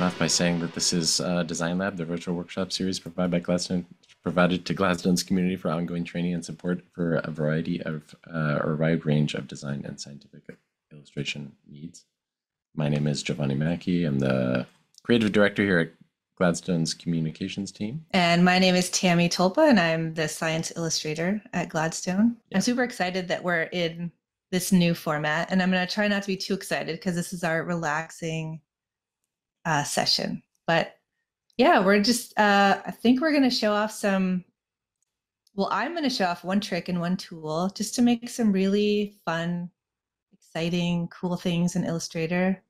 off by saying that this is Design Lab, the virtual workshop series provided by Gladstone, provided to Gladstone's community for ongoing training and support for a variety of or a wide range of design and scientific illustration needs. My name is Giovanni Mackey. I'm the creative director here at Gladstone's communications team. And my name is Tammy Tolpa, and I'm the science illustrator at Gladstone. Yeah. I'm super excited that we're in this new format, and I'm going to try not to be too excited because this is our relaxing session. But yeah, we're just, I think we're going to show off I'm going to show off one trick and one tool just to make some really fun, exciting, cool things in Illustrator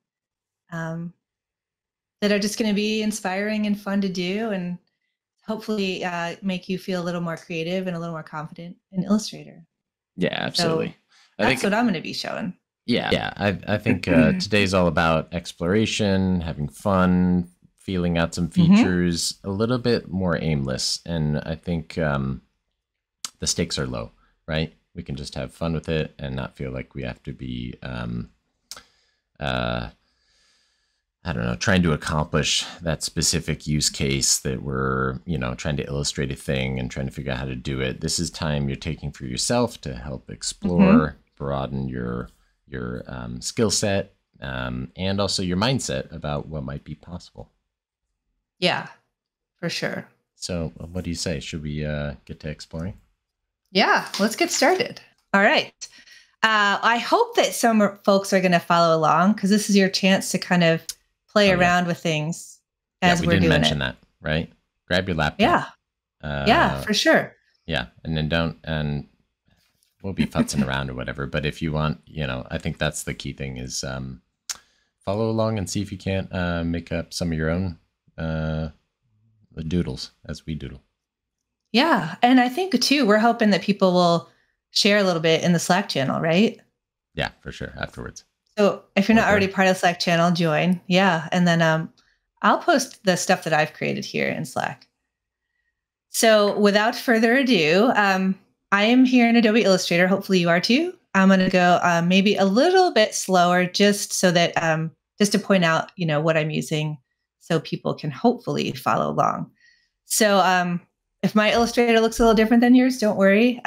that are just going to be inspiring and fun to do, and hopefully make you feel a little more creative and a little more confident in Illustrator. Yeah, absolutely. So that's what I'm going to be showing. Yeah. I think today's all about exploration, having fun, feeling out some features, a little bit more aimless. And I think the stakes are low, right? We can just have fun with it and not feel like we have to be, I don't know, trying to accomplish that specific use case that we're, trying to illustrate a thing and trying to figure out how to do it. This is time you're taking for yourself to help explore, broaden your skill set, and also your mindset about what might be possible. Yeah, for sure. So what do you say? Should we get to exploring? Yeah, let's get started. All right. I hope that some folks are going to follow along because this is your chance to kind of play around with things as we're doing it. We didn't mention that, right? Grab your laptop. Yeah, for sure. Yeah, and then and we'll be futzing around or whatever. But if you want, I think that's the key thing is follow along and see if you can't make up some of your own doodles as we doodle. Yeah, and I think too, we're hoping that people will share a little bit in the Slack channel, right? Yeah, for sure. Afterwards. So if you're not already part of the Slack channel, join. Yeah, and then I'll post the stuff that I've created here in Slack. So without further ado, I am here in Adobe Illustrator. Hopefully you are too. I'm going to go maybe a little bit slower just so that just to point out, what I'm using so people can hopefully follow along. So if my Illustrator looks a little different than yours, don't worry.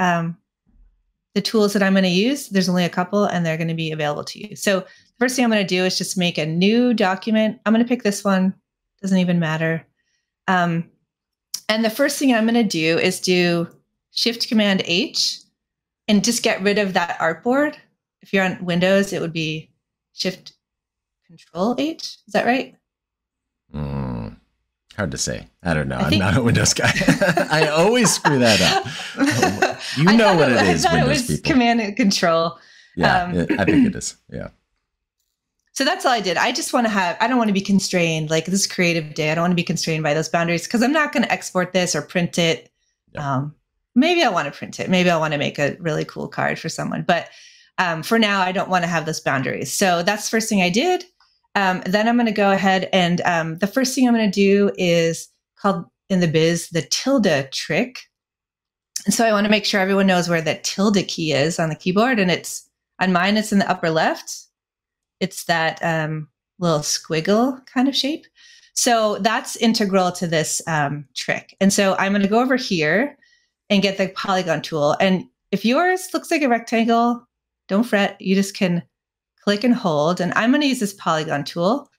The tools that I'm going to use, there's only a couple and they're going to be available to you. So the first thing I'm going to do is just make a new document. I'm going to pick this one. Doesn't even matter. And the first thing I'm going to do is do Shift Command H and just get rid of that artboard. If you're on Windows, it would be Shift Control H. Is that right? Hard to say. I don't know. I'm not a Windows guy. I always screw that up. You know what it is, Windows people. Command and Control. Yeah, I think it is. Yeah. So that's all I did. I just want to I don't want to be constrained. Like this creative day, I don't want to be constrained by those boundaries because I'm not going to export this or print it. Yeah. Maybe I want to print it. Maybe I want to make a really cool card for someone. But for now, I don't want to have those boundaries. So that's the first thing I did. Then I'm going to go ahead and the first thing I'm going to do is called in the biz the tilde trick. And so I want to make sure everyone knows where the tilde key is on the keyboard. And on mine, it's in the upper left. It's that little squiggle kind of shape. So that's integral to this trick. And so I'm going to go over here and get the polygon tool. And if yours looks like a rectangle, don't fret. You just can click and hold. And I'm going to use this polygon tool.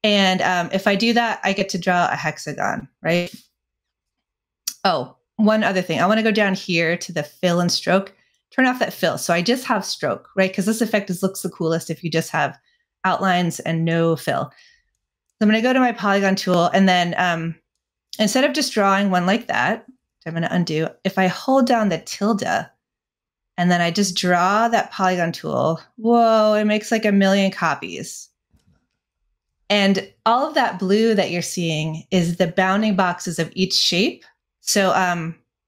And if I do that, I get to draw a hexagon, right? Oh, one other thing. I want to go down here to the fill and stroke. Turn off that fill. So I just have stroke, right? Because this effect looks the coolest if you just have outlines and no fill. So I'm going to go to my polygon tool. And then instead of just drawing one like that, which I'm going to undo, if I hold down the tilde, and then I just draw that polygon tool. Whoa, it makes like 1,000,000 copies. And all of that blue that you're seeing is the bounding boxes of each shape. So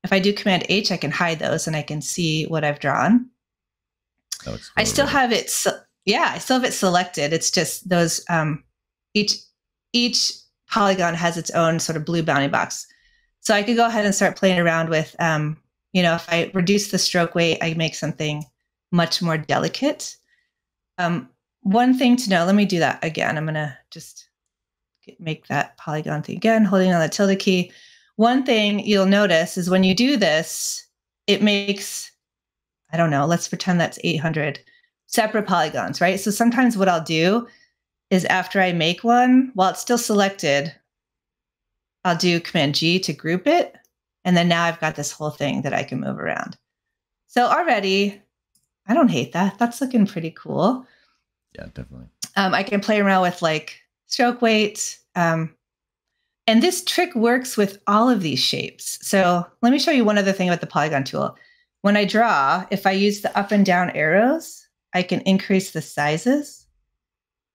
if I do Command H, I can hide those and I can see what I've drawn. I still have it. I still have it selected. It's just those, each polygon has its own sort of blue bounding box. So I could go ahead and start playing around with, if I reduce the stroke weight, I make something much more delicate. One thing to know, let me do that again. I'm going to just make that polygon thing again, holding on the tilde key. One thing you'll notice is when you do this, it makes, I don't know, let's pretend that's 800 separate polygons, right? So sometimes what I'll do is after I make one, while it's still selected, I'll do Command G to group it. And then now I've got this whole thing that I can move around. So already, I don't hate that. That's looking pretty cool. Yeah, definitely. I can play around with like stroke weight. And this trick works with all of these shapes. So let me show you one other thing about the polygon tool. When I draw, if I use the up and down arrows, I can increase the sizes.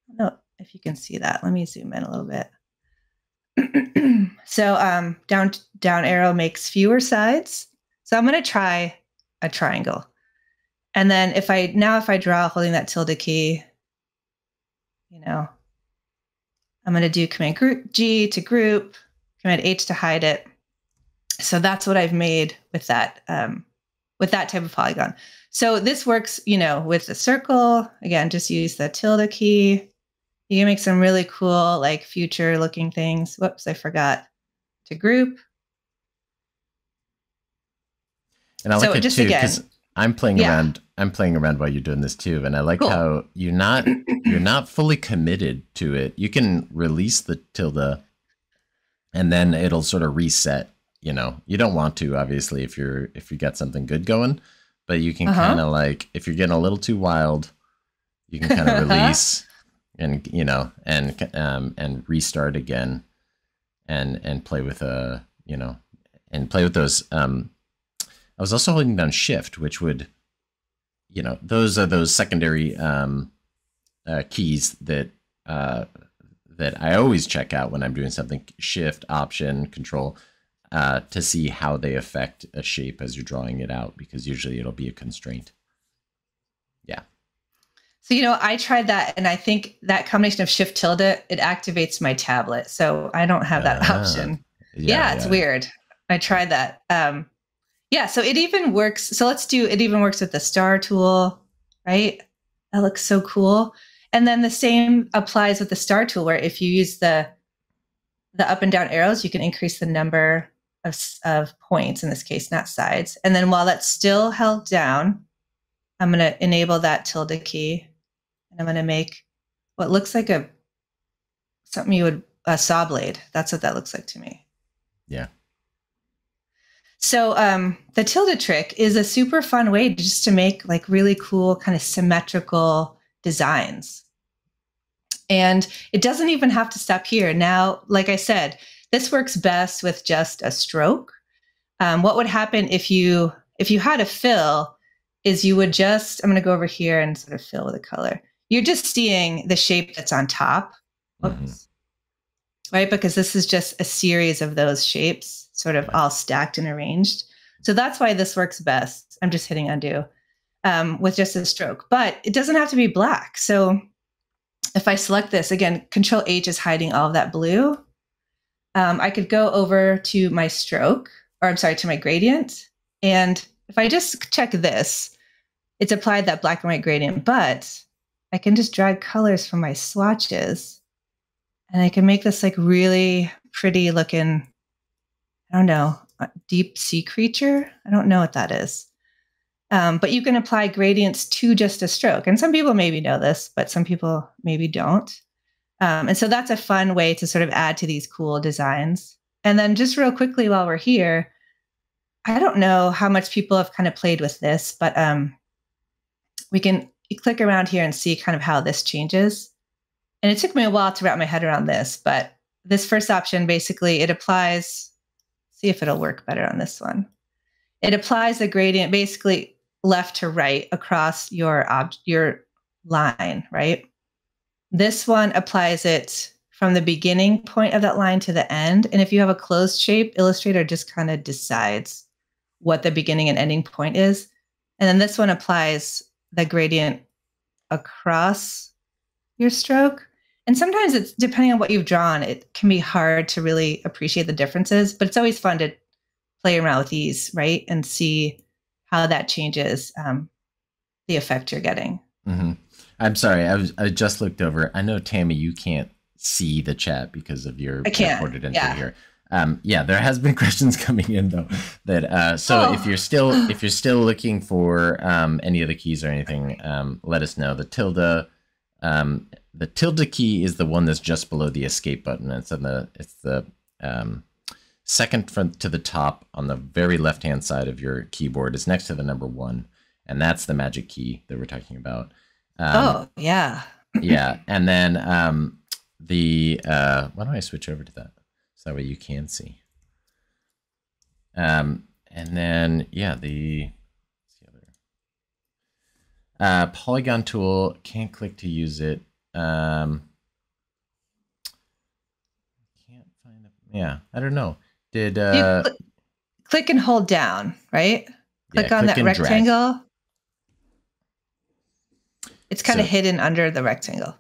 I don't know if you can see that. Let me zoom in a little bit. So down arrow makes fewer sides. So I'm going to try a triangle. And then if I draw holding that tilde key, I'm going to do Command G to group, Command H to hide it. So that's what I've made with that type of polygon. So this works, with the circle. Again, just use the tilde key. You can make some really cool, like future looking things. Whoops, I forgot to group. And I like it too, because I'm playing around. I'm playing around while you're doing this too, and I like how you're not fully committed to it. You can release the tilde, and then it'll sort of reset. You don't want to, obviously, if you got something good going, but you can kind of like, if you're getting a little too wild, you can kind of release and and restart again, and play with and play with those. I was also holding down Shift, which would, those are those secondary keys that I always check out when I'm doing something. Shift, Option, Control, to see how they affect a shape as you're drawing it out, because usually it'll be a constraint. Yeah. So, I tried that, and I think that combination of Shift tilde, it activates my tablet. So I don't have that option. Yeah, it's weird. I tried that. Yeah, so it even works. So it even works with the star tool, right? That looks so cool. And then the same applies with the star tool, where if you use the up and down arrows, you can increase the number of points, in this case, not sides. And then while that's still held down, I'm going to enable that tilde key, and I'm going to make what looks like a saw blade. That's what that looks like to me. Yeah. So the tilde trick is a super fun way just to make like really cool kind of symmetrical designs. And it doesn't even have to stop here. Now, like I said, this works best with just a stroke. What would happen if you had a fill is you would just, I'm going to go over here and sort of fill with a color. You're just seeing the shape that's on top. Oops. Right? Because this is just a series of those shapes sort of all stacked and arranged. So that's why this works best. I'm just hitting undo with just a stroke, but it doesn't have to be black. So if I select this, again, Control H is hiding all of that blue. I could go over to my stroke, or I'm sorry, to my gradient. And if I just check this, it's applied that black and white gradient, but I can just drag colors from my swatches, and I can make this like really pretty looking, I don't know, deep sea creature. I don't know what that is. But you can apply gradients to just a stroke. And some people maybe know this, but some people maybe don't. And so that's a fun way to sort of add to these cool designs. And then just real quickly while we're here, I don't know how much people have kind of played with this, but we can click around here and see kind of how this changes. And it took me a while to wrap my head around this, but this first option, basically it applies, see if it'll work better on this one. It applies the gradient basically left to right across your line, right? This one applies it from the beginning point of that line to the end. And if you have a closed shape, Illustrator just kind of decides what the beginning and ending point is. And then this one applies the gradient across your stroke. And sometimes it's, depending on what you've drawn, it can be hard to really appreciate the differences, but it's always fun to play around with these, right? And see how that changes the effect you're getting. Mm-hmm. I'm sorry, I just looked over. I know, Tammy, you can't see the chat because of your I can't. ported in Yeah. through here. Yeah, there has been questions coming in though. That so if you're still looking for any of the keys or anything, let us know. The tilde key is the one that's just below the escape button. It's the second from to the top on the very left hand side of your keyboard. Is next to the number 1, and that's the magic key that we're talking about. Oh yeah. Yeah, and then why don't I switch over to that so that way you can see. And then yeah, the other polygon tool, can't click to use it. Can't find it. Yeah, I don't know. Did click and hold down, right? Click on that rectangle. Drag. It's kind of hidden under the rectangle.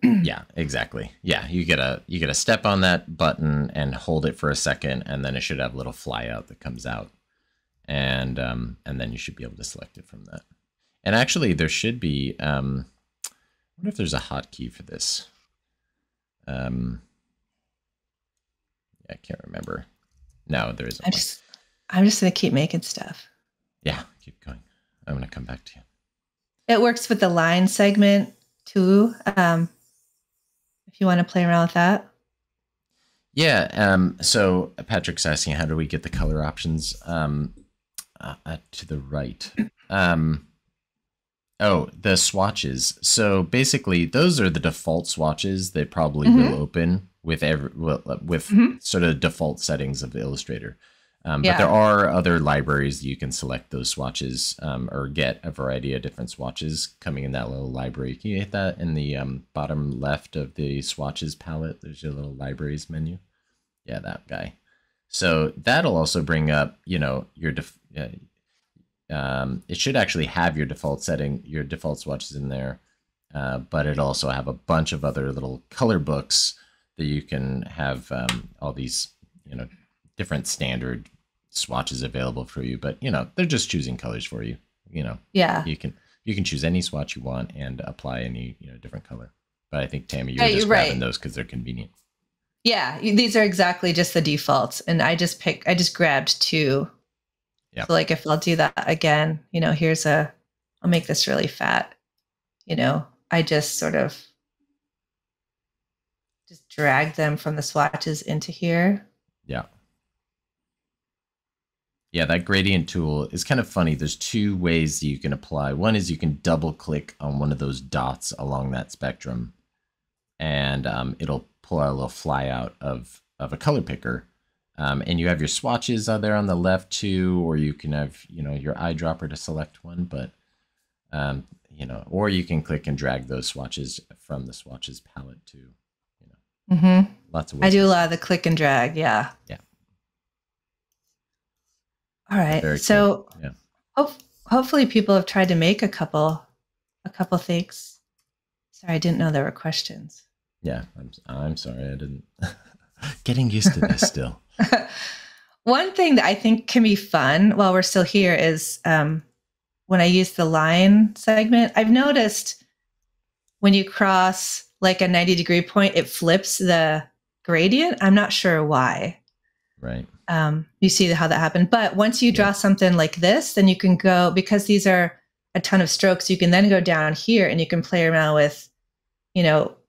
Yeah, exactly. Yeah, you gotta step on that button and hold it for a second, and then it should have a little flyout that comes out, and then you should be able to select it from that. And actually, there should be. I wonder if there's a hotkey for this. Yeah, I can't remember. No, there isn't. I'm just gonna keep making stuff. Yeah, keep going. I'm gonna come back to you. It works with the line segment too. If you want to play around with that. Yeah. So Patrick's asking, how do we get the color options to the right? Oh, the swatches. So basically, those are the default swatches that probably will open with sort of default settings of the Illustrator. But there are other libraries you can select those swatches or get a variety of different swatches coming in that little library. Can you hit that in the bottom left of the swatches palette? There's your little libraries menu. Yeah, that guy. So that'll also bring up, your it should actually have your default swatches in there, but it'll also have a bunch of other little color books that you can have all these, different standard swatches available for you, but they're just choosing colors for you. Yeah. You can choose any swatch you want and apply any different color. But I think Tammy, you're just right. grabbing those because they're convenient. Yeah, these are exactly just the defaults, and I just grabbed 2. Yeah. So like if I'll do that again, I'll make this really fat. I just sort of just drag them from the swatches into here. Yeah. Yeah, that gradient tool is kind of funny. There's 2 ways that you can apply. One is you can double click on one of those dots along that spectrum, and it'll pull out a little flyout of a color picker. And you have your swatches there on the left too, or you can have, your eyedropper to select one, but, or you can click and drag those swatches from the swatches palette too. Lots of ways. I do a lot of the click and drag. Yeah. Yeah. All right. So cool. Yeah. Hopefully people have tried to make a couple things. Sorry, I didn't know there were questions. Yeah. I'm sorry. I didn't. Getting used to this still. One thing that I think can be fun while we're still here is when I use the line segment, I've noticed when you cross like a 90-degree point, it flips the gradient. I'm not sure why. Right. You see how that happened. But once you draw something like this, then you can go, because these are a ton of strokes, you can then go down here and you can play around with,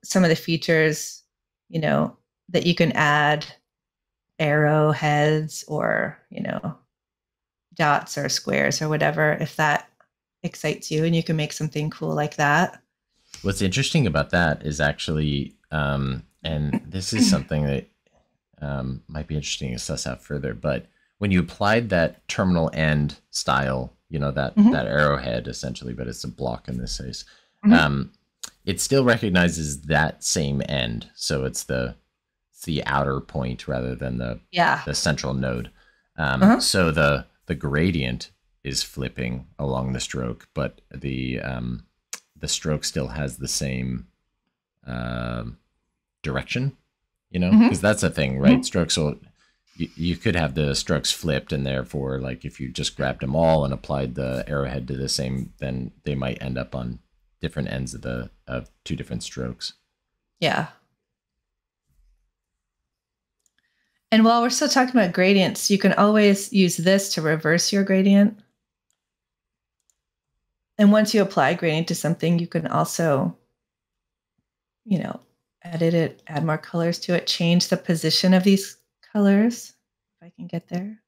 some of the features, that you can add arrowheads or, dots or squares or whatever, if that excites you, and you can make something cool like that. What's interesting about that is actually, and this is something that might be interesting to suss out further, but when you applied that terminal end style, that arrowhead essentially, but it's a block in this case, it still recognizes that same end. So it's the outer point rather than the central node. So the gradient is flipping along the stroke, but the stroke still has the same direction, because that's a thing, right? Strokes will, you could have the strokes flipped, and therefore, like if you just grabbed them all and applied the arrowhead to the same, then they might end up on different ends of 2 different strokes. Yeah. And while we're still talking about gradients, you can always use this to reverse your gradient. And once you apply gradient to something, you can also, edit it, add more colors to it, change the position of these colors, if I can get there.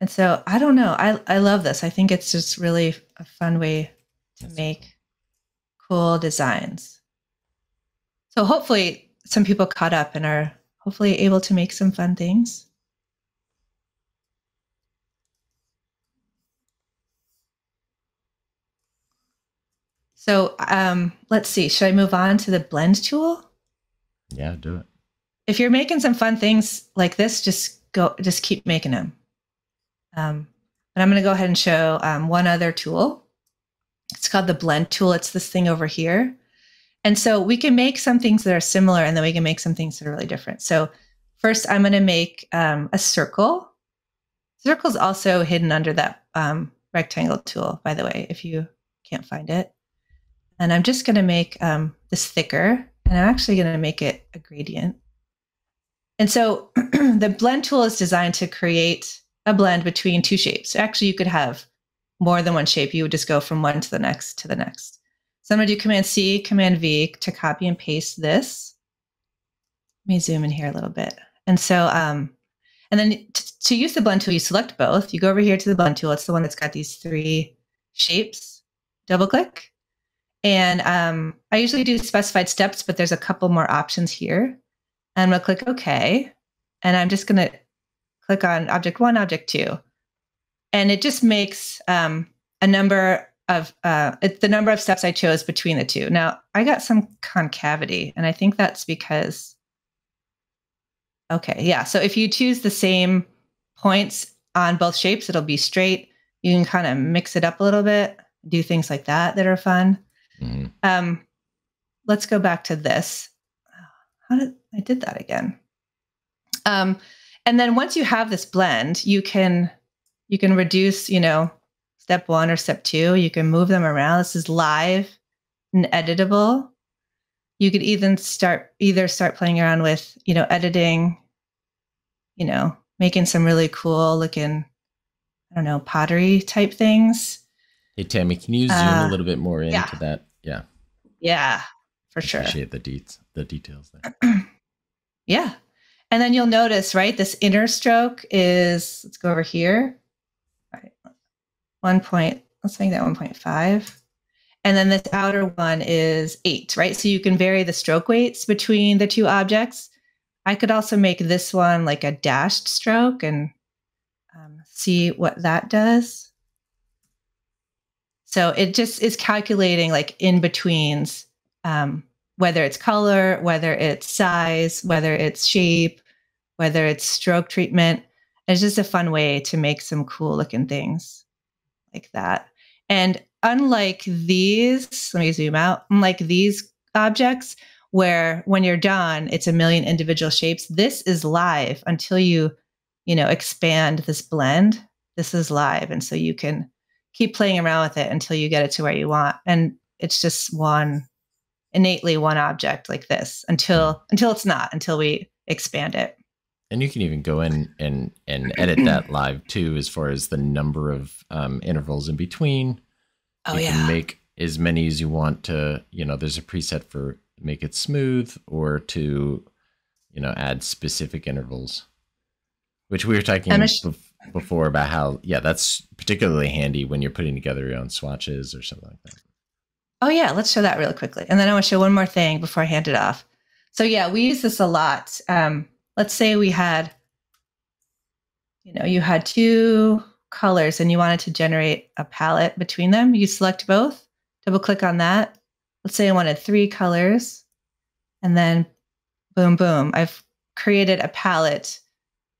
And so I don't know. I love this. I think it's just really a fun way to make cool designs. So hopefully some people caught up and are hopefully able to make some fun things. So let's see. Should I move on to the blend tool? Yeah, do it. If you're making some fun things like this, just keep making them. But I'm going to go ahead and show one other tool. It's called the blend tool. It's this thing over here. And so we can make some things that are similar, and then we can make some things that are really different. So first, I'm going to make a circle. Circle is also hidden under that rectangle tool, by the way, if you can't find it. And I'm just going to make this thicker, and I'm actually going to make it a gradient. And so the blend tool is designed to create a blend between two shapes. Actually, you could have more than one shape. You would just go from one to the next to the next. So I'm going to do Command C, Command V to copy and paste this. Let me zoom in here a little bit. And so, and then to use the blend tool, you select both. You go over here to the blend tool. It's the one that's got these three shapes. Double click. And I usually do specified steps, but there's a couple more options here. And I'm going to click OK. And I'm just going to click on object 1, object 2. And it just makes a number of, it's the number of steps I chose between the two. Now, I got some concavity, and I think that's because, okay, yeah. So if you choose the same points on both shapes, it'll be straight. You can kind of mix it up a little bit, do things like that that are fun. Mm-hmm. Let's go back to this. I did that again. And then once you have this blend, you can reduce, step 1 or step 2. You can move them around. This is live and editable. You could even start playing around with, editing, making some really cool looking, I don't know, pottery type things. Hey, Tammy, can you zoom a little bit more into that? Yeah. Yeah, for sure. Appreciate the details there. Yeah. And then you'll notice, right, this inner stroke is, let's go over here. All right. Let's make that 1.5. And then this outer one is 8, right? So you can vary the stroke weights between the two objects. I could also make this one like a dashed stroke and see what that does. So it just is calculating like in betweens, whether it's color, whether it's size, whether it's shape, whether it's stroke treatment. It's just a fun way to make some cool looking things like that. And unlike these, let me zoom out, unlike these objects where when you're done, it's a million individual shapes, this is live until you expand this blend. This is live. And so you can keep playing around with it until you get it to where you want. And it's just innately one object like this until it's not, until we expand it. And you can even go in and edit that live too, as far as the number of intervals in between. You can make as many as you want to, there's a preset for make it smooth or to, add specific intervals, which we were talking before about how, that's particularly handy when you're putting together your own swatches or something like that. Oh yeah, let's show that really quickly. And then I want to show one more thing before I hand it off. So yeah, we use this a lot. Let's say we had, you had two colors and you wanted to generate a palette between them. You select both, double click on that. Let's say I wanted 3 colors, and then boom, boom. I've created a palette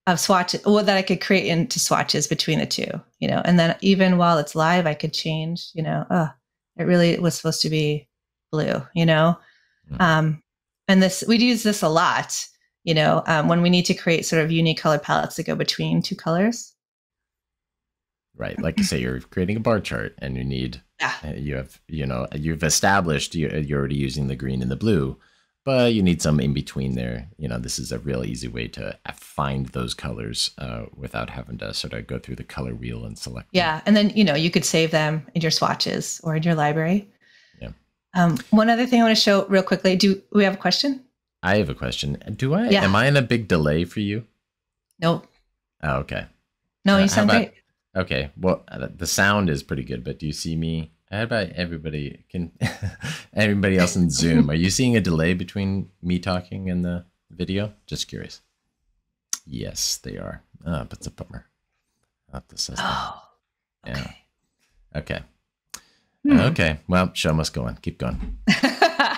of swatches, that I could create into swatches between the two, and then even while it's live, I could change, it really was supposed to be blue, and we'd use this a lot, when we need to create sort of unique color palettes that go between 2 colors. Right. Like you say, you're creating a bar chart and you need, you've established you're already using the green and the blue. but you need some in between there. This is a real easy way to find those colors without having to sort of go through the color wheel and select them. Yeah. And then, you could save them in your swatches or in your library. Yeah. One other thing I want to show real quickly. Do we have a question? I have a question. Yeah. Am I in a big delay for you? Nope. Oh, okay. No, you sound great. Okay. Well, the sound is pretty good, but do you see me? How about everybody else in Zoom? Are you seeing a delay between me talking and the video? Just curious. Yes, they are. Oh, that's a bummer. I'll have to assess that. Oh, okay. Yeah. Okay. Okay. Well, show must go on. Keep going.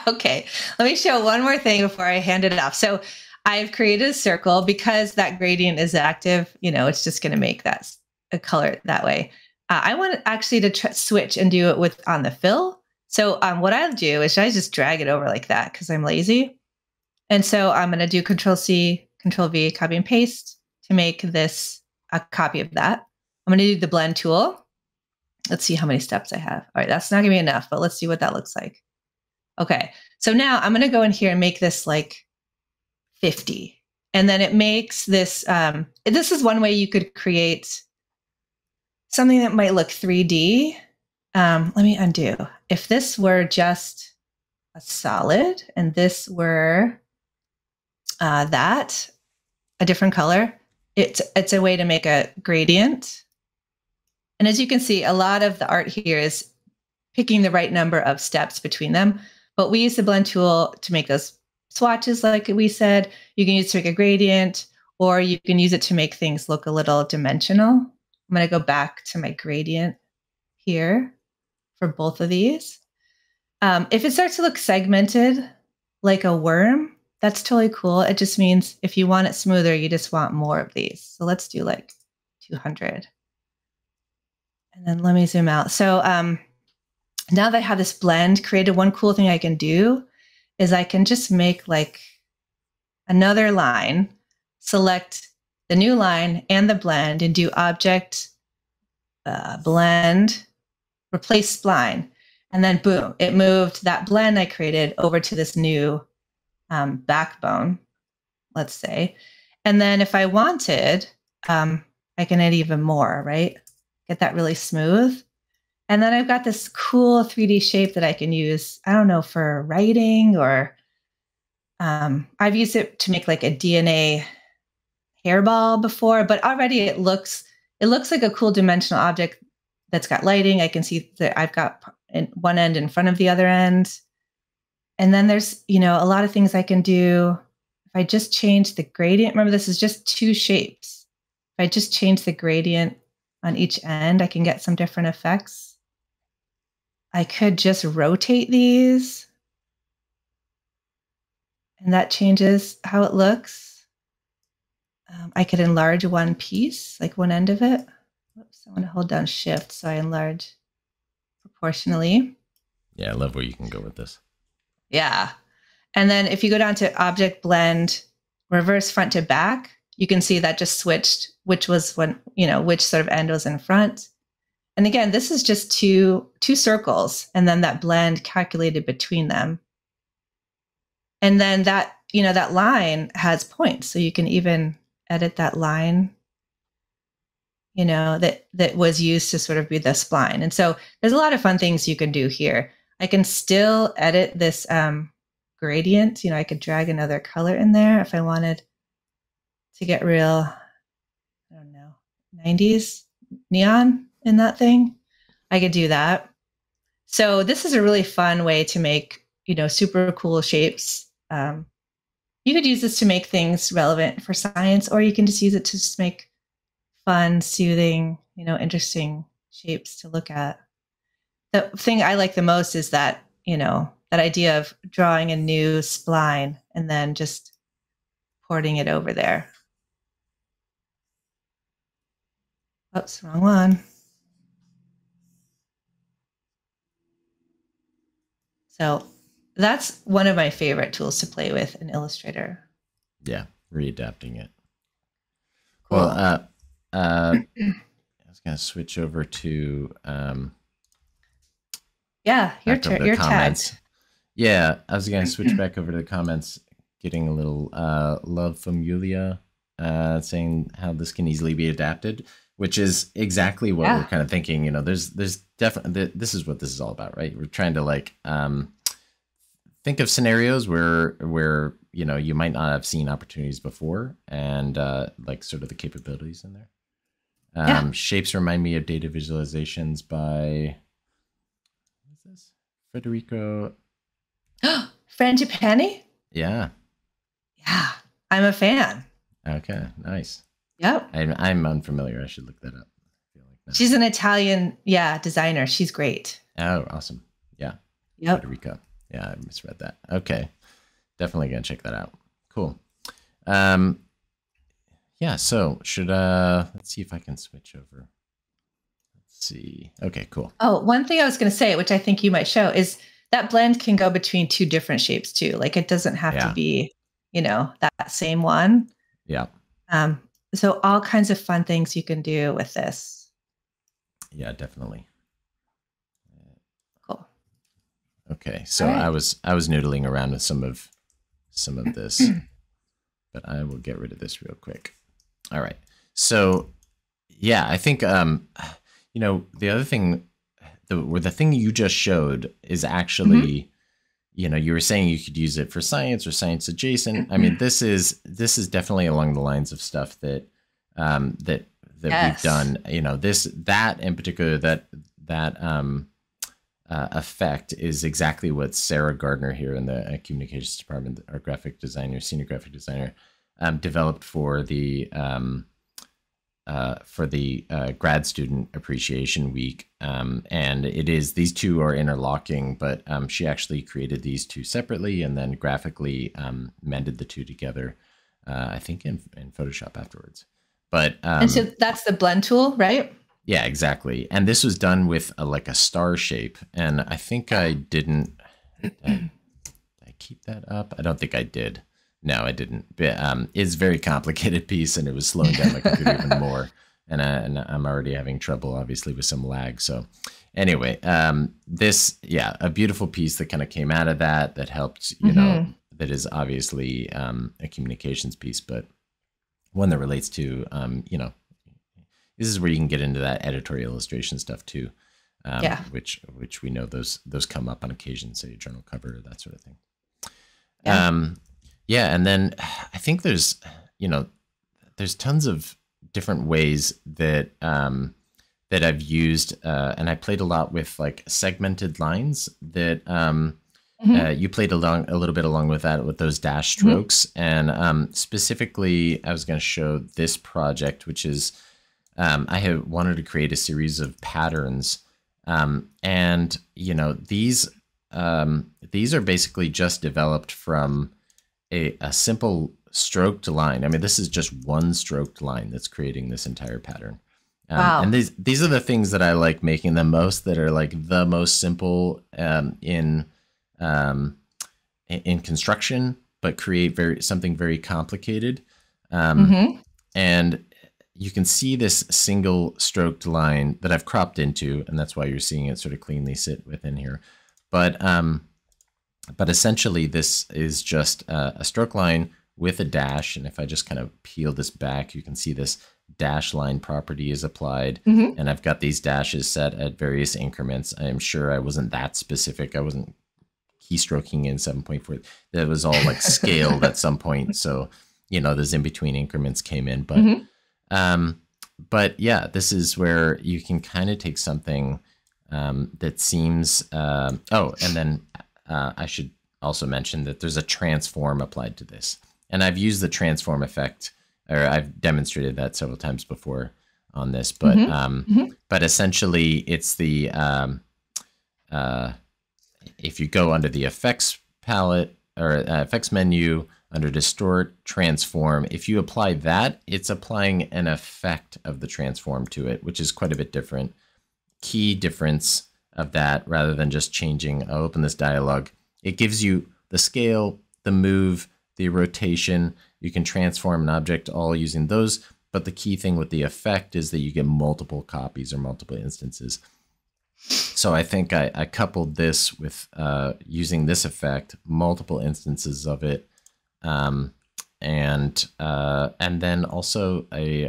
Okay. Let me show one more thing before I hand it off. So I've created a circle because that gradient is active. It's just going to make that a color that way. I want actually to switch and do it on the fill. So what I'll do is I just drag it over like that because I'm lazy. And so I'm going to do Control-C, Control-V, copy and paste to make this a copy of that. I'm going to do the blend tool. Let's see how many steps I have. All right, that's not going to be enough, but let's see what that looks like. Okay, so now I'm going to go in here and make this like 50. And then it makes this, this is one way you could create something that might look 3D. Let me undo. If this were just a solid and this were a different color, it's a way to make a gradient. And as you can see, a lot of the art here is picking the right number of steps between them. But we use the blend tool to make those swatches, like we said. You can use it to make a gradient, or you can use it to make things look a little dimensional. I'm going to go back to my gradient here for both of these. If it starts to look segmented like a worm, that's totally cool. It just means if you want it smoother, you just want more of these. So let's do like 200. And then let me zoom out. So now that I have this blend created, one cool thing I can do is I can just make like another line, select the new line and the blend, and do object, blend, replace spline. And then boom, it moved that blend I created over to this new backbone, let's say. And then if I wanted, I can add even more, right? Get that really smooth. And then I've got this cool 3D shape that I can use, I don't know, for writing, or I've used it to make like a DNA hairball before, but already it looks like a cool dimensional object that's got lighting. I can see that I've got one end in front of the other end. And then there's, a lot of things I can do. If I just change the gradient, remember this is just two shapes. If I just change the gradient on each end, I can get some different effects. I could just rotate these, and that changes how it looks. I could enlarge one piece, like one end of it. Whoops, I want to hold down Shift so I enlarge proportionally. Yeah, I love where you can go with this. Yeah. And then if you go down to Object, Blend, Reverse Front to Back, you can see that just switched which was when, which sort of end was in front. And again, this is just two circles, and then that blend calculated between them. And then that, that line has points. So you can even edit that line, that was used to sort of be the spline. And so there's a lot of fun things you can do here. I can still edit this gradient. I could drag another color in there if I wanted to get real, I don't know, 90s neon in that thing. I could do that. So this is a really fun way to make, super cool shapes. You could use this to make things relevant for science, or you can just use it to just make fun, soothing, interesting shapes to look at. The thing I like the most is that, that idea of drawing a new spline and then just porting it over there. Oops, wrong one. So that's one of my favorite tools to play with in Illustrator. Yeah, readapting it. Cool. Well, I was going to switch over to your tab. Yeah, I was going to switch back over to the comments, getting a little love from Yulia, saying how this can easily be adapted, which is exactly what we're Yeah. kind of thinking. You know, there's definitely, this is what this is all about, right? We're trying to like think of scenarios where you know you might not have seen opportunities before, and like sort of the capabilities in there. Yeah. Shapes remind me of data visualizations by what's this? Federico. Frangipani? Yeah. Yeah. I'm a fan. Okay. Nice. Yep. I'm unfamiliar. I should look that up. I feel like that. She's an Italian, designer. She's great. Oh, awesome. Yeah. Yep. Federico. Yeah, I misread that. Okay. Definitely gonna check that out. Cool. Um, yeah, so should let's see if I can switch over. Let's see. Okay, cool. Oh, one thing I was going to say, which I think you might show, is that blend can go between two different shapes too. Like it doesn't have to be, that same one. Yeah. So all kinds of fun things you can do with this. Yeah, definitely. Cool. Okay, so right. I was noodling around with some of this, but I will get rid of this real quick. All right. So yeah, I think the other thing, the thing you just showed is actually, you were saying you could use it for science or science adjacent. I mean, this is definitely along the lines of stuff that we've done. You know, that in particular, that effect is exactly what Sarah Gardner here in the communications department, our graphic designer, senior graphic designer, developed for the grad student appreciation week. And these two are interlocking, but she actually created these two separately and then graphically mended the two together, I think in Photoshop afterwards. But and so that's the blend tool, right? Yeah, exactly. And this was done with like a star shape. And I think I didn't. Did I keep that up? I don't think I did. No, I didn't. But it's a very complicated piece, and it was slowing down my computer even more. And I'm already having trouble, obviously, with some lag. So anyway, a beautiful piece that kind of came out of that helped, that is obviously a communications piece, but one that relates to, this is where you can get into that editorial illustration stuff too, which we know those come up on occasion, say a journal cover, that sort of thing. And then I think there's tons of different ways that I've used, and I played a lot with like segmented lines that you played a little bit along with that with those dash strokes, and specifically I was going to show this project, which is I had wanted to create a series of patterns, and these are basically just developed from a simple stroked line. I mean, this is just one stroked line that's creating this entire pattern. Wow. And these are the things that I like making the most, that are like the most simple in construction, but create something very complicated. And you can see this single stroked line that I've cropped into, and that's why you're seeing it sort of cleanly sit within here. But essentially this is just a stroke line with a dash. And if I just kind of peel this back, you can see this dash line property is applied. And I've got these dashes set at various increments. I am sure I wasn't that specific. I wasn't keystroking in 7.4. That was all like scaled at some point. So, those in-between increments came in. But yeah, this is where you can kind of take something that seems, and then I should also mention that there's a transform applied to this. And I've used the transform effect, or I've demonstrated that several times before on this, but but essentially it's the, if you go under the effects palette or effects menu, under distort, transform, if you apply that, it's applying an effect of the transform to it, which is quite a bit different. Key difference of that, rather than just changing, I'll open this dialog, it gives you the scale, the move, the rotation. You can transform an object all using those, but the key thing with the effect is that you get multiple copies or multiple instances. So I think I coupled this with using this effect, multiple instances of it, and then also a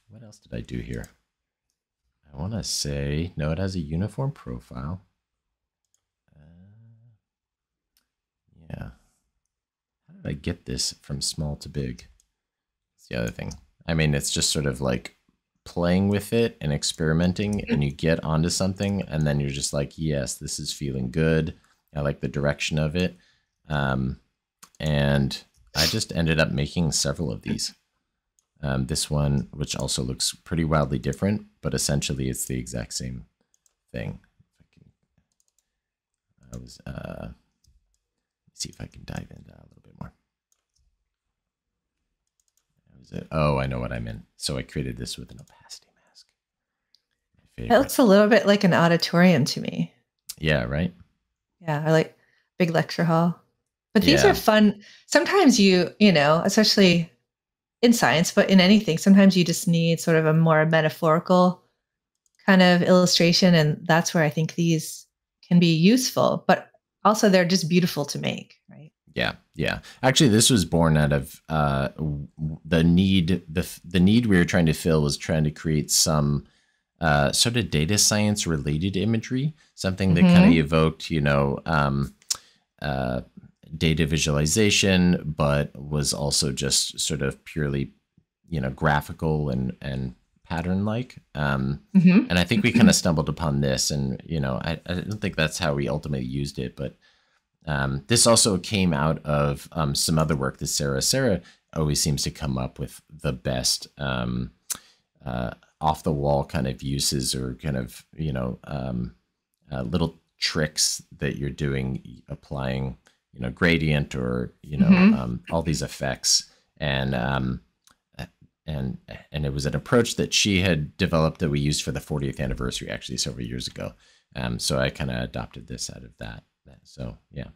what else did I do here? I want to say no. It has a uniform profile. Yeah. How did I get this from small to big? That's the other thing. I mean, it's just sort of like playing with it and experimenting, and you get onto something, and then you're just like, yes, this is feeling good. I like the direction of it. And I just ended up making several of these. This one, which also looks pretty wildly different, but essentially it's the exact same thing. Let's see if I can dive into that a little bit more. Oh, I know what I meant. So I created this with an opacity mask. It looks a little bit like an auditorium to me. Yeah, right? Yeah, I like big lecture hall. But these are fun. Sometimes you know, especially in science, but in anything, sometimes you just need sort of a more metaphorical kind of illustration. And that's where I think these can be useful, but also they're just beautiful to make, right? Yeah, yeah. Actually, this was born out of the need. The need we were trying to fill was trying to create some sort of data science related imagery, something that kind of evoked, you know, data visualization, but was also just sort of purely, you know, graphical and pattern like. And I think we kind of stumbled upon this, and you know, I don't think that's how we ultimately used it, but. This also came out of some other work that Sarah always seems to come up with the best off the wall kind of uses, or kind of, you know, little tricks that you're doing, applying, you know, gradient, or, you know, all these effects. And it was an approach that she had developed that we used for the 40th anniversary, actually, several years ago. So I kind of adopted this out of that. So yeah,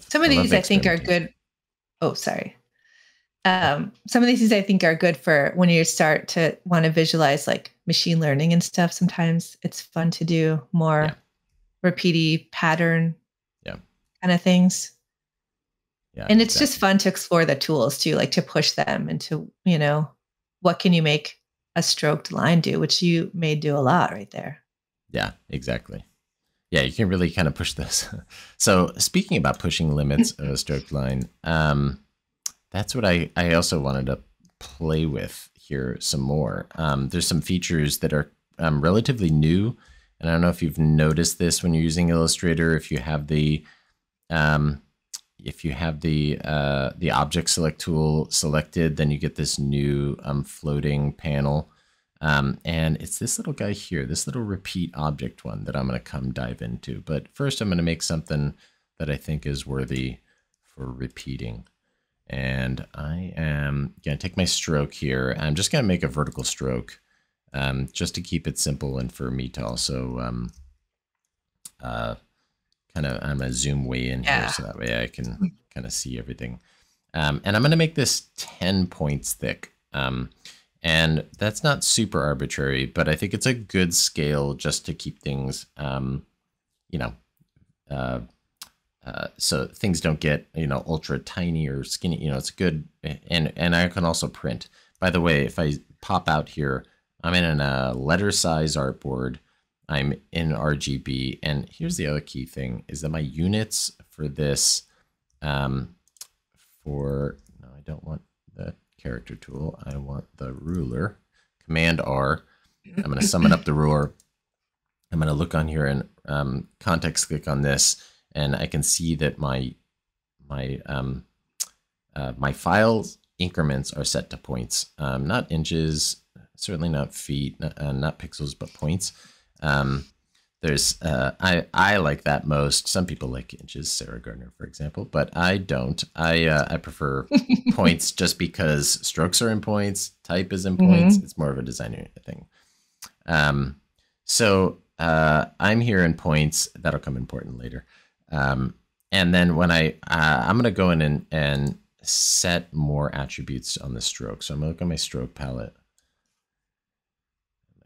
some of these I think are good. Oh, sorry. Some of these I think are good for when you start to want to visualize like machine learning and stuff. Sometimes it's fun to do more repeaty pattern kind of things. Yeah, and it's just fun to explore the tools too, like to push them into, you know, what can you make a stroked line do, which you may do a lot right there. Yeah, exactly. Yeah, you can really kind of push this. So speaking about pushing limits of a stroked line, that's what I also wanted to play with here some more. There's some features that are relatively new, and I don't know if you've noticed this when you're using Illustrator. If you have the object select tool selected, then you get this new floating panel. And it's this little guy here, this little repeat object one that I'm going to come dive into. But first I'm going to make something that I think is worthy for repeating. And I am going to take my stroke here. I'm just going to make a vertical stroke just to keep it simple, and for me to also I'm going to zoom way in here so that way I can kind of see everything. And I'm going to make this 10 points thick. And that's not super arbitrary, but I think it's a good scale just to keep things, you know, so things don't get, you know, ultra tiny or skinny. You know, it's good. And I can also print. By the way, if I pop out here, I'm in a letter size artboard. I'm in RGB. And here's the other key thing is that my units for this, no, I don't want the character tool. I want the ruler. Command R. I'm going to summon up the ruler. I'm going to look on here and context click on this, and I can see that my file's increments are set to points, not inches, certainly not feet, not pixels, but points. There's I like that most. Some people like inches, Sarah Gardner, for example, but I don't. I prefer points just because strokes are in points, type is in points. It's more of a designer thing. So I'm here in points. That'll come important later. And then when I'm gonna go in and set more attributes on the stroke. So I'm gonna look at my stroke palette.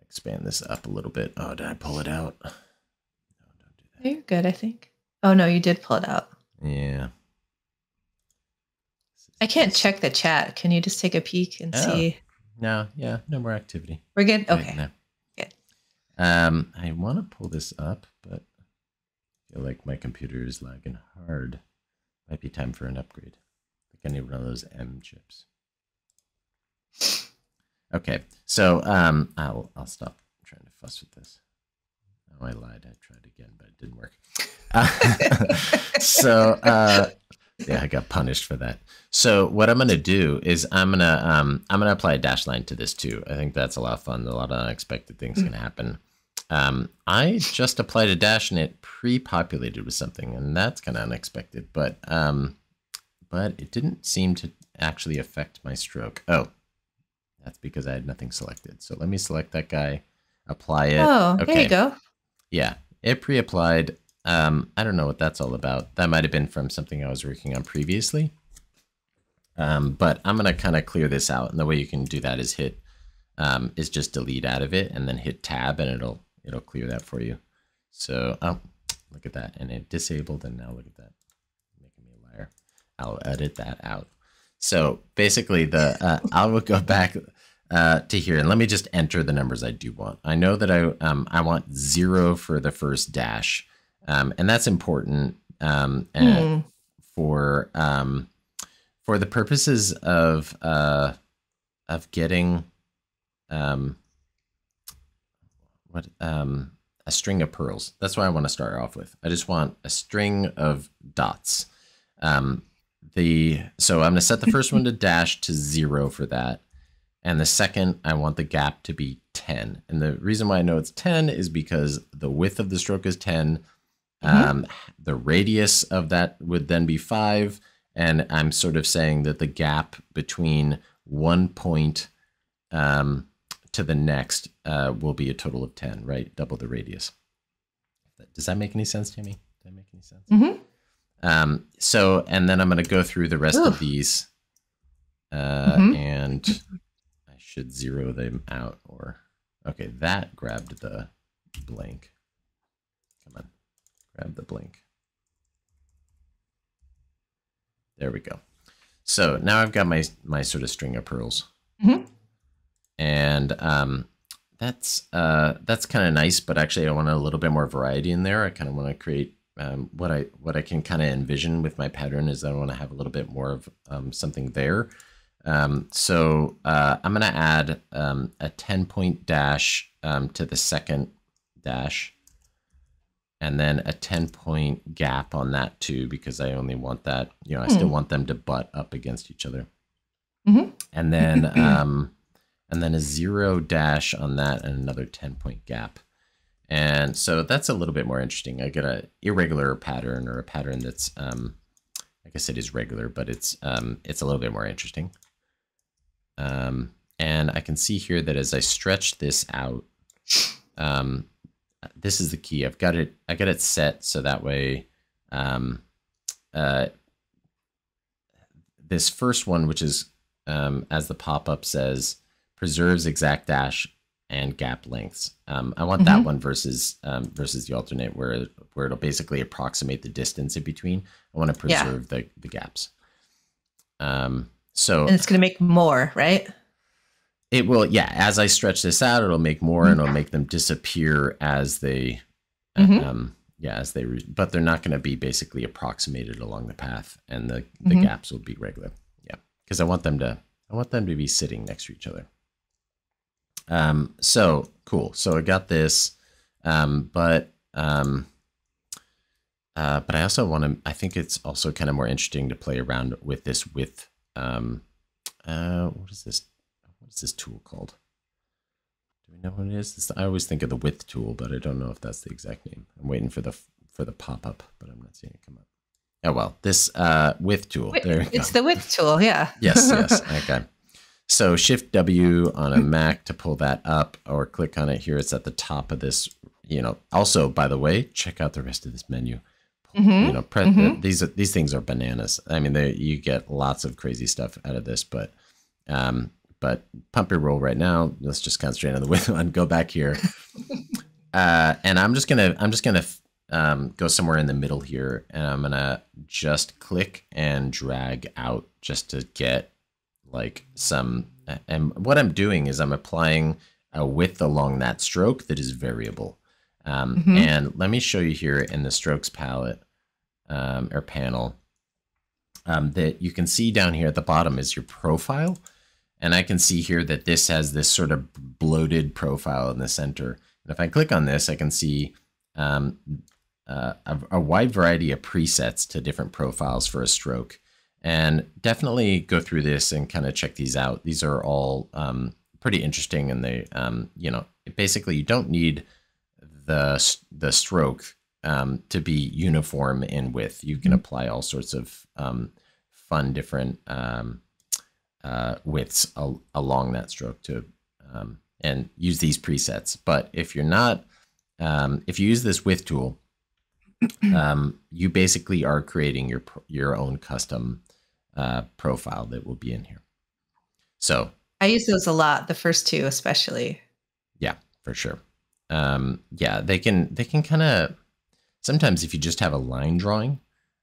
expand this up a little bit. Oh, did I pull it out? No, don't do that. You're good, I think. Oh no, you did pull it out. Yeah. I can't check the chat. Can you just take a peek and see? No, yeah, no more activity. We're good? Okay. Right, no. Good. I want to pull this up, but I feel like my computer is lagging hard. Might be time for an upgrade. I think I need one of those M chips. Okay, so I'll stop trying to fuss with this. Oh, I lied. I tried again, but it didn't work. Yeah, I got punished for that. So what I'm going to do is I'm going to apply a dash line to this too. I think that's a lot of fun. A lot of unexpected things can happen. I just applied a dash and it pre-populated with something, and that's kind of unexpected, but it didn't seem to actually affect my stroke. Oh, that's because I had nothing selected. So let me select that guy, apply it. Oh, okay. There you go. Yeah, it pre-applied. I don't know what that's all about. That might have been from something I was working on previously. But I'm going to kind of clear this out. And the way you can do that is is just delete out of it and then hit tab and it'll clear that for you. So, oh, look at that. And it disabled. And now look at that. Making me a liar. I'll edit that out. So basically I will go back to here and let me just enter the numbers I do want. I know that I want 0 for the first dash. And that's important for the purposes of getting a string of pearls. That's what I want to start off with. I just want a string of dots. So I'm going to set the first one to dash to 0 for that. And the second, I want the gap to be 10. And the reason why I know it's 10 is because the width of the stroke is 10. The radius of that would then be 5. And I'm sort of saying that the gap between one point to the next will be a total of 10, right? Double the radius. Does that make any sense, Tammy? Does that make any sense? So, and then I'm going to go through the rest of these and I should zero them out okay, that grabbed the blank. Come on, grab the blank. There we go. So now I've got my sort of string of pearls. And that's kind of nice, but actually I want a little bit more variety in there. I kind of want to create what I can kind of envision with my pattern is I want to have a little bit more of something there. So I'm going to add a 10-point dash to the second dash. And then a 10-point gap on that too, because I only want that, I still want them to butt up against each other. And then a 0 dash on that and another 10-point gap. And so that's a little bit more interesting. I get an irregular pattern or a pattern that's, I guess it is regular, but it's a little bit more interesting. And I can see here that as I stretch this out, this is the key. I got it set so that way this first one, which is as the pop-up says, preserves exact dash and gap lengths. I want that one versus the alternate where it'll basically approximate the distance in between. I want to preserve the gaps. So and it's going to make more, right? It will, yeah. As I stretch this out, it'll make more, and it'll make them disappear as they, but they're not going to be basically approximated along the path, and the gaps will be regular. Yeah, because I want them to be sitting next to each other. So cool. So I got this, but I also want to. I think it's also kind of more interesting to play around with this width. What is this? What's this tool called? Do we know what it is? I always think of the width tool, but I don't know if that's the exact name. I'm waiting for the pop-up, but I'm not seeing it come up. Oh well, this width tool. There we go. It's the width tool, yeah. Yes. Okay. So Shift W on a Mac to pull that up, or click on it here. It's at the top of this. Also, by the way, check out the rest of this menu. These things are bananas. I mean, you get lots of crazy stuff out of this, but but pump your roll right now. Let's just concentrate on the width one. Go back here. And I'm just gonna go somewhere in the middle here, and I'm gonna just click and drag out just to get like some. And what I'm doing is I'm applying a width along that stroke that is variable. And let me show you here in the strokes palette or panel that you can see down here at the bottom is your profile. And I can see here that this has this sort of bloated profile in the center. And if I click on this, I can see a wide variety of presets to different profiles for a stroke. And definitely go through this and kind of check these out. These are all pretty interesting, and they, you know, basically you don't need the stroke to be uniform in width. You can apply all sorts of fun different widths along that stroke to and use these presets. But if you're not, if you use this width tool, you basically are creating your own custom profile that will be in here. So I use those a lot, the first two especially. Yeah, for sure. Yeah, they can kind of, sometimes if you just have a line drawing,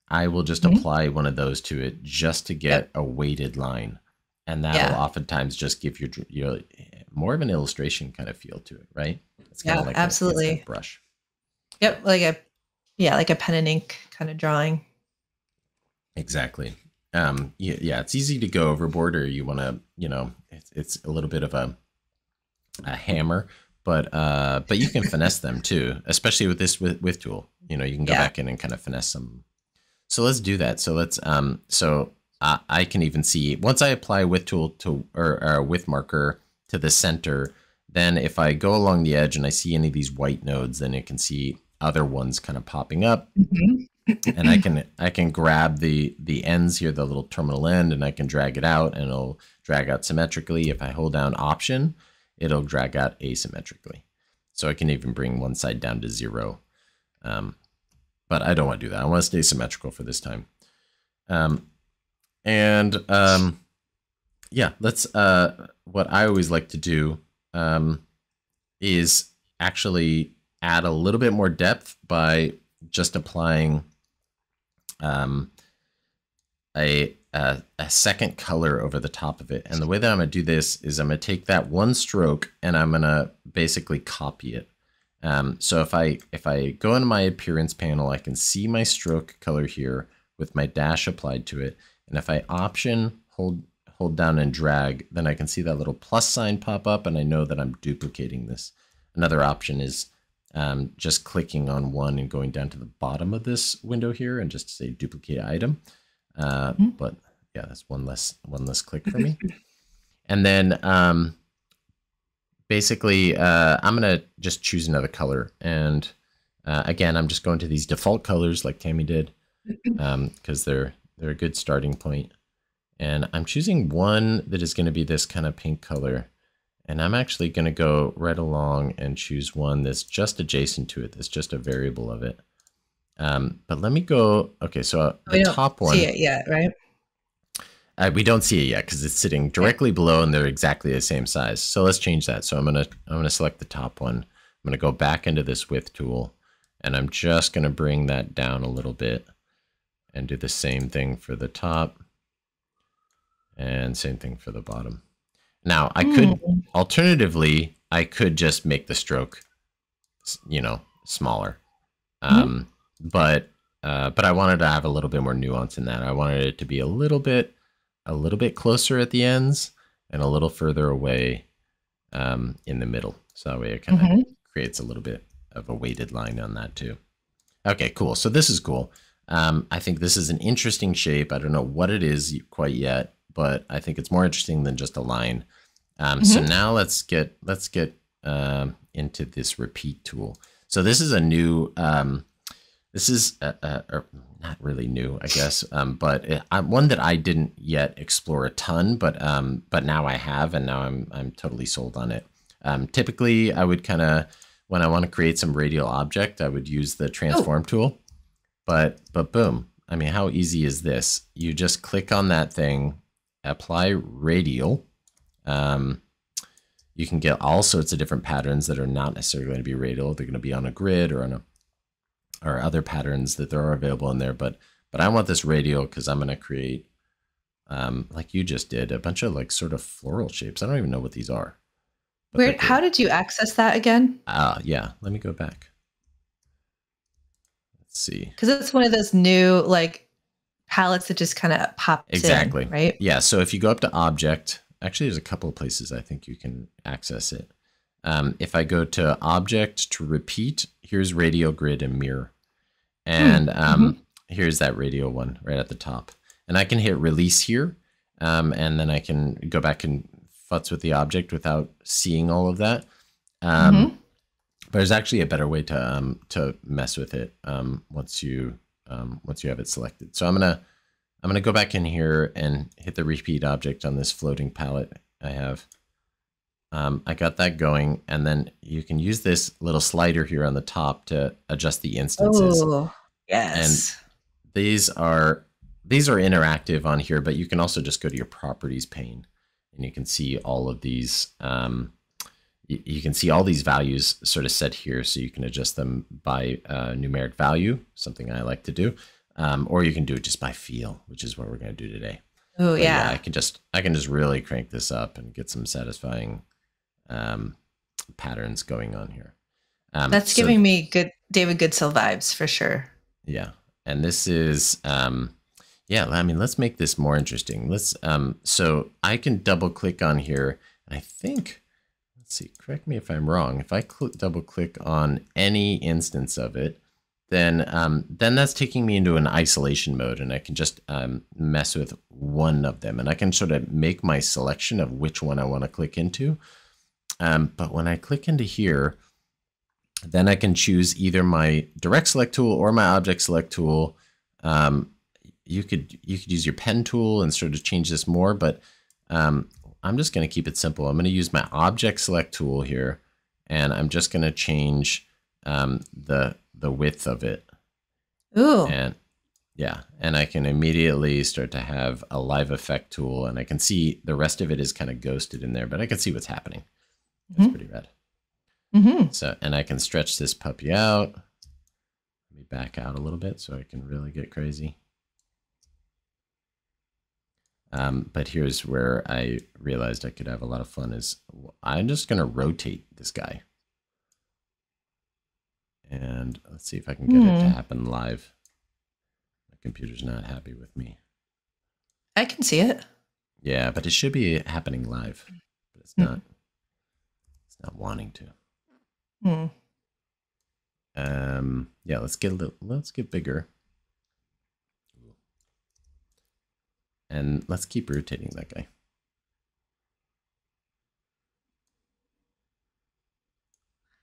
I will just apply one of those to it just to get a weighted line. And that will oftentimes just give your more of an illustration kind of feel to it, right? It's kind of like absolutely. A brush. Yep, like a pen and ink kind of drawing. Exactly. Yeah, it's easy to go overboard, or you want to, you know, it's a little bit of a hammer, but you can finesse them too, especially with this width tool. You know, you can go back in and kind of finesse them. So let's do that. So let's I can even see once I apply width tool to or width marker to the center, then if I go along the edge and I see any of these white nodes, then it can see other ones kind of popping up. And I can grab the ends here, the little terminal end, and I can drag it out, and it'll drag out symmetrically. If I hold down Option, it'll drag out asymmetrically. So I can even bring one side down to 0. But I don't want to do that. I want to stay symmetrical for this time. Yeah, let's, what I always like to do is actually add a little bit more depth by just applying a second color over the top of it. And the way that I'm going to do this is I'm going to take that one stroke and I'm going to basically copy it. So if I go into my appearance panel, I can see my stroke color here with my dash applied to it. And if I Option, hold down and drag, then I can see that little plus sign pop up, and I know that I'm duplicating this. Another option is just clicking on one and going down to the bottom of this window here and just say duplicate item. But yeah, that's one less click for me. And then basically I'm gonna just choose another color. And again, I'm just going to these default colors like Tammy did because they're a good starting point. And I'm choosing one that is going to be this kind of pink color. And I'm actually going to go right along and choose one that's just adjacent to it. That's just a variable of it. But let me go. Okay, so the top one. We don't see it yet, right? We don't see it yet because it's sitting directly below, and they're exactly the same size. So let's change that. So I'm gonna select the top one. I'm gonna go back into this width tool, and I'm just gonna bring that down a little bit, and do the same thing for the top, and same thing for the bottom. Now I could, alternatively, I could just make the stroke, you know, smaller. But I wanted to have a little bit more nuance in that. I wanted it to be a little bit closer at the ends and a little further away in the middle. So that way it kind of creates a little bit of a weighted line on that too. Okay, cool. So this is cool. I think this is an interesting shape. I don't know what it is quite yet, but I think it's more interesting than just a line. So now let's get into this repeat tool. So this is a new, this is not really new, I guess, but one that I didn't yet explore a ton, but now I have, and now I'm totally sold on it. Typically, I would kind of, when I want to create some radial object, I would use the transform tool. But boom, I mean, how easy is this? You just click on that thing, apply radial, You can get all sorts of different patterns that are not necessarily going to be radial. They're going to be on a grid or on a, or other patterns that there are available in there. But I want this radial because I'm going to create, like you just did, a bunch of like sort of floral shapes. I don't even know what these are. Where? How did you access that again? Yeah. Let me go back. Let's see. Because it's one of those new like palettes that just kind of pops Exactly. in, right? Yeah. So if you go up to Object, actually, there's a couple of places I think you can access it. If I go to Object to repeat, here's radial, grid, and mirror. And here's that radial one right at the top. And I can hit release here. And then I can go back and futz with the object without seeing all of that. But there's actually a better way to mess with it once you have it selected. So I'm gonna go back in here and hit the repeat object on this floating palette I have. I got that going, and then you can use this little slider here on the top to adjust the instances. Oh, yes. And these are interactive on here, but you can also just go to your properties pane, and you can see all of these. You can see all these values sort of set here, so you can adjust them by numeric value, something I like to do, or you can do it just by feel, which is what we're going to do today. Oh yeah. I can just really crank this up and get some satisfying patterns going on here. That's giving me David Goodsell vibes for sure. Yeah, and this is yeah. I mean, let's make this more interesting. Let's so I can double click on here. I think. Let's see, correct me if I'm wrong. If I double click on any instance of it, then that's taking me into an isolation mode, and I can just mess with one of them, and I can sort of make my selection of which one I want to click into. But when I click into here, then I can choose either my direct select tool or my object select tool. You could use your pen tool and sort of change this more, but I'm just going to keep it simple. I'm going to use my object select tool here, and I'm just going to change the width of it. Ooh. And yeah, and I can immediately start to have a live effect tool, and I can see the rest of it is kind of ghosted in there, but I can see what's happening. That's pretty rad. So, and I can stretch this puppy out. Let me back out a little bit so I can really get crazy. But here's where I realized I could have a lot of fun is I'm just going to rotate this guy. And let's see if I can get it to happen live. My computer's not happy with me. I can see it. Yeah, but it should be happening live. But it's not. It's not wanting to. Yeah, let's get bigger. And let's keep rotating that guy.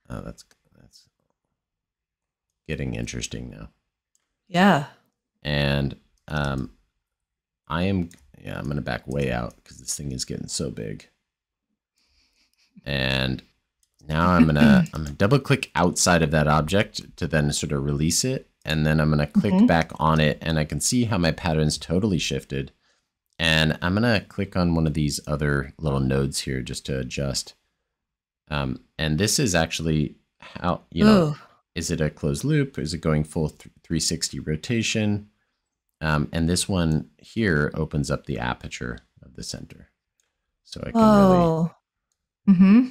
Oh, that's getting interesting now. Yeah. And I'm going to back way out because this thing is getting so big. And now I'm gonna double click outside of that object to then sort of release it. And then I'm gonna click back on it, and I can see how my pattern's totally shifted. And I'm going to click on one of these other little nodes here just to adjust. And this is actually how, is it a closed loop? Is it going full 360 rotation? And this one here opens up the aperture of the center. So I can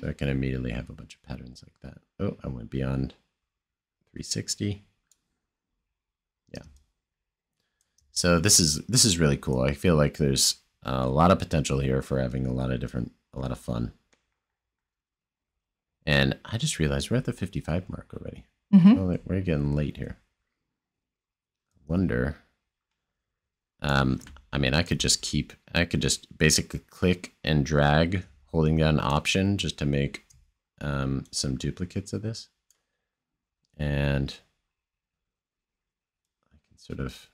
so I can immediately have a bunch of patterns like that. Oh, I went beyond 360. Yeah. So this is really cool. I feel like there's a lot of potential here for having a lot of fun. And I just realized we're at the 55 mark already. Well, we're getting late here. Wonder. I mean, I could just basically click and drag, holding down Option just to make some duplicates of this. And I can sort of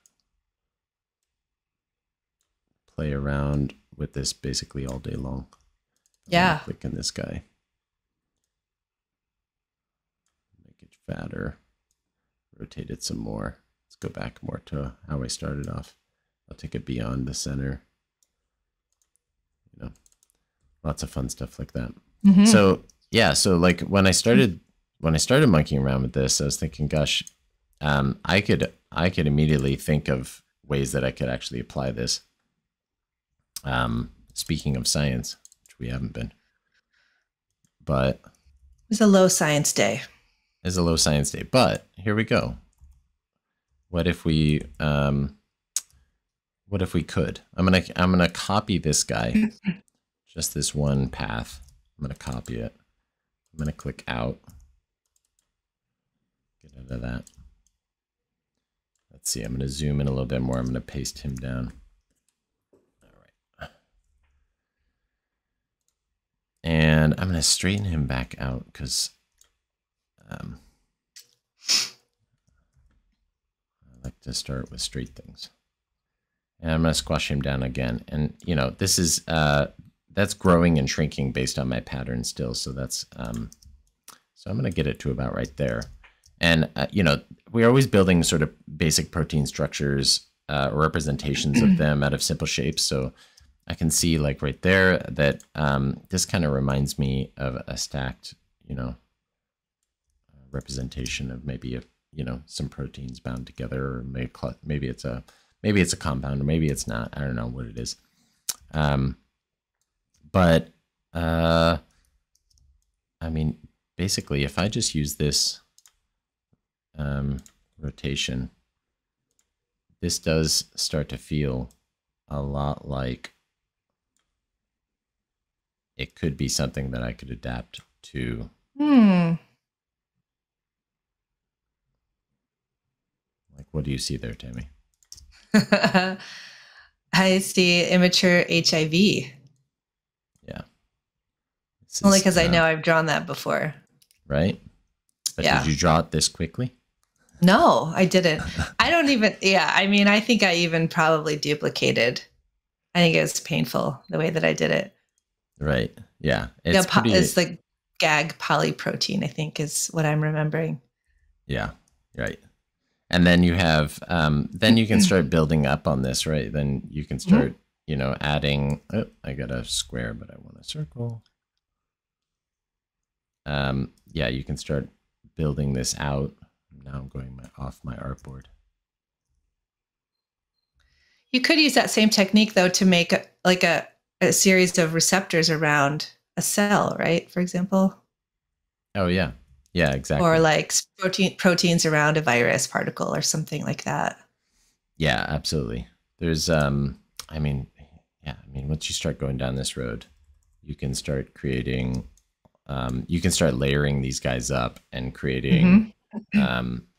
play around with this basically all day long. Yeah. Click on this guy. Make it fatter. Rotate it some more. Let's go back more to how I started off. I'll take it beyond the center. lots of fun stuff like that. Hmm. So yeah, so like when I started monkeying around with this, I was thinking, gosh, I could immediately think of ways that I could actually apply this. Speaking of science, which we haven't been, but It's a low science day. is a low science day. But here we go. What if we what if we could? I'm gonna copy this guy, just this one path. I'm gonna copy it. I'm gonna click out. Get out of that. Let's see. I'm gonna zoom in a little bit more. I'm gonna paste him down. All right. And I'm gonna straighten him back out because I like to start with straight things. And I'm gonna squash him down again. And you know, this is that's growing and shrinking based on my pattern still. So that's so I'm gonna get it to about right there. And you know, we're always building sort of basic protein structures or representations of them out of simple shapes. So I can see like right there that this kind of reminds me of a stacked, you know, representation of maybe a, you know, some proteins bound together, or maybe it's a compound, or maybe it's not. I don't know what it is. But I mean, basically, if I just use this rotation, this does start to feel a lot like it could be something that I could adapt to. Hmm. Like, what do you see there, Tammy? I see immature HIV. Yeah. This Only is, because I know I've drawn that before. right? But Yeah. did you draw it this quickly? No, I didn't. I don't even, yeah. I mean, I think I even probably duplicated. I think it was painful the way that I did it. Right. Yeah. It's pretty. It's like gag polyprotein, I think is what I'm remembering. Yeah. Right. And then you have, then you can start building up on this, right? Then you can start, you know, adding, oh, I got a square, but I want a circle. Yeah, you can start building this out. Now I'm going off my artboard. You could use that same technique though to make like a series of receptors around a cell, right? For example. Oh yeah. Yeah, exactly. Or like proteins around a virus particle or something like that. Yeah, absolutely. There's I mean, yeah, I mean, once you start going down this road, you can start creating you can start layering these guys up and creating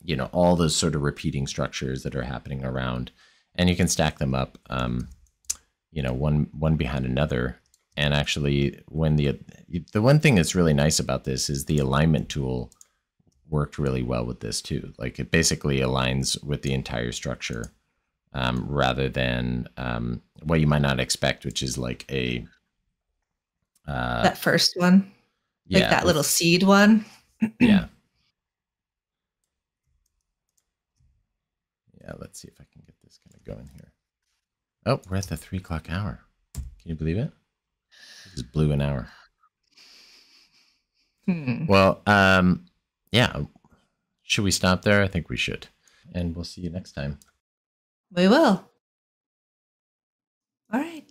you know, all those sort of repeating structures that are happening around, and you can stack them up you know, one behind another. And actually, when the one thing that's really nice about this is the alignment tool worked really well with this too. Like it basically aligns with the entire structure, rather than what you might not expect, which is like a that first one, yeah, like that little seed one. Yeah. Yeah, let's see if I can get this kind of going here. Oh, we're at the 3 o'clock hour. Can you believe it? It just blew an hour. Well, yeah. Should we stop there? I think we should. And we'll see you next time. We will. All right.